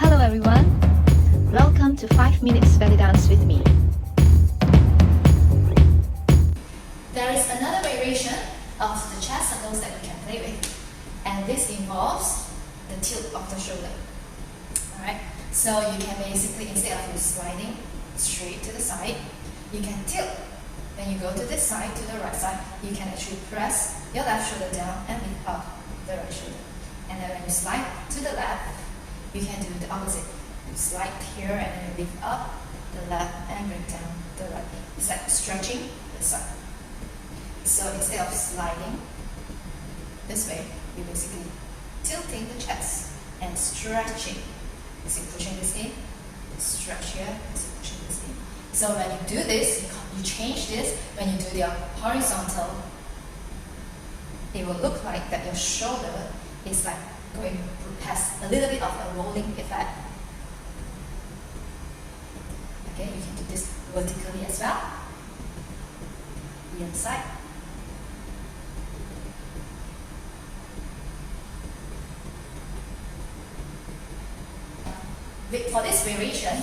Hello everyone, welcome to 5 minutes belly dance with me. There is another variation of the chest circles that we can play with, and this involves the tilt of the shoulder. Alright, so you can basically, instead of you sliding straight to the side, you can tilt. When you go to this side, to the right side, you can actually press your left shoulder down and lift up the right shoulder. And then when you slide to the left, you can do the opposite. You slide here and then you lift up the left and bring down the right. It's like stretching the side. So instead of sliding this way, you're basically tilting the chest and stretching. You see, pushing this in, stretch here, you see, pushing this in. So when you do this, you change this, when you do the horizontal, it will look like that your shoulder is like going past a little bit of a rolling effect. Okay, you can do this vertically as well. The other side. For this variation,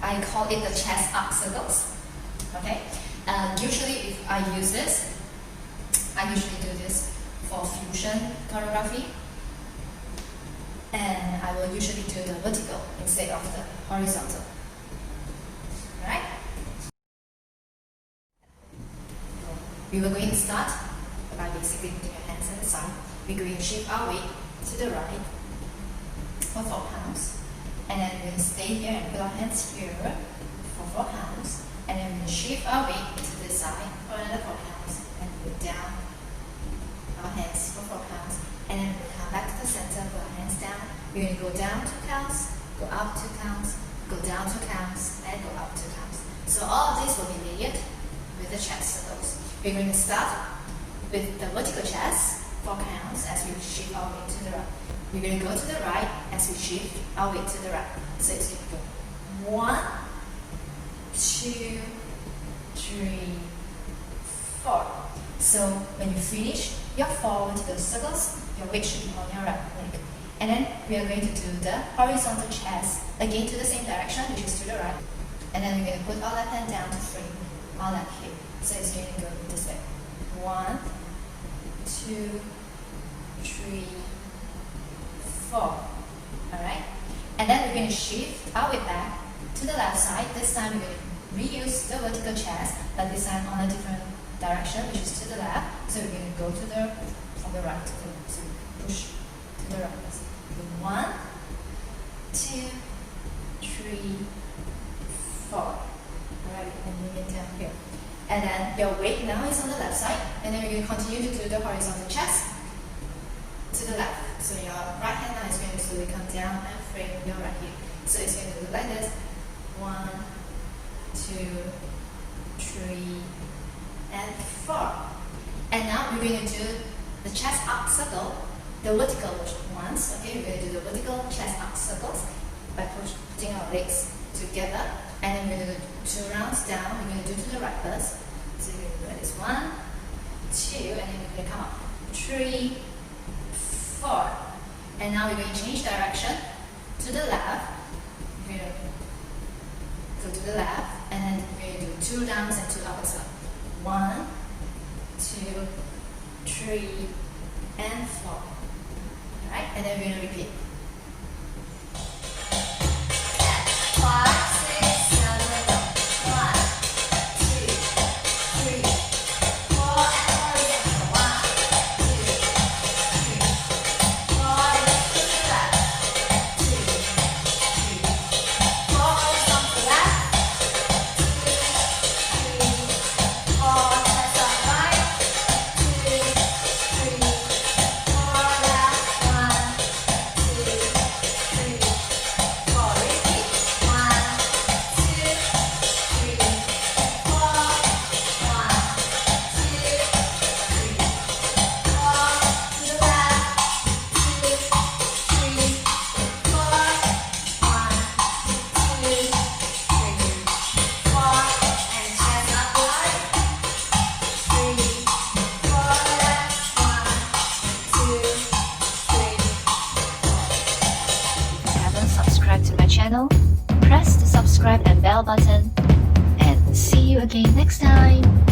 I call it the chest up circles. Okay, usually if I use this, I usually do this for fusion choreography, and I will usually do the vertical instead of the horizontal. Alright? We were going to start by basically putting your hands at the side. We're going to shift our weight to the right for 4 pounds. And then we're going to stay here and put our hands here for 4 pounds. And then we're going to shift our weight to this side for another 4 pounds. And put down our hands for 4 pounds. And then we'll come back to the center, put our hands down. We're going to go down 2 counts, go up 2 counts, go down 2 counts, and go up 2 counts. So all of this will be layered with the chest circles. We're going to start with the vertical chest, 4 counts, as we shift our weight to the right. We're going to go to the right as we shift our weight to the right. So it's going to go 1, 2, 3, 4. So when you finish your 4 vertical circles, your weight should be on your right leg. And then we are going to do the horizontal chest again to the same direction, which is to the right. And then we're going to put our left hand down to frame our left hip. So it's going to go this way. 1, 2, 3, 4. Alright? And then we're going to shift our weight back to the left side. This time we're going to reuse the vertical chest, but this time on a different direction, which is to the left. So we're going to go to the from the right. So push to the right. 1, 2, 3, 4. Alright, and bring it down here. And then your weight now is on the left side, and then we're going to continue to do the horizontal chest to the left. So your right hand now is going to slowly come down and frame your right hip. So it's going to look like this. 1, 2, 3, and 4. And now we're going to do the chest up circle, the vertical ones. Okay, we're going to do the vertical chest up circles by putting our legs together. And then we're going to do 2 rounds down. We're going to do to the right first. So we're going to do this 1, 2, and then we're going to come up 3, 4. And now we're going to change direction to the left. We're going to go to the left, and then we're going to do 2 downs and 2 up as well. 1, 2, 3, and 4. Alright, and then we're going to repeat. 5, 6, 7, 1, 2, 3, 4, and horizontal. 1, 2, 3, 4, left to the left. 2, 3, 4, horizontal left. 2, 3, 4, chest up right. 2, 3, 4, left. 1, 2, channel, press the subscribe and bell button, and see you again next time.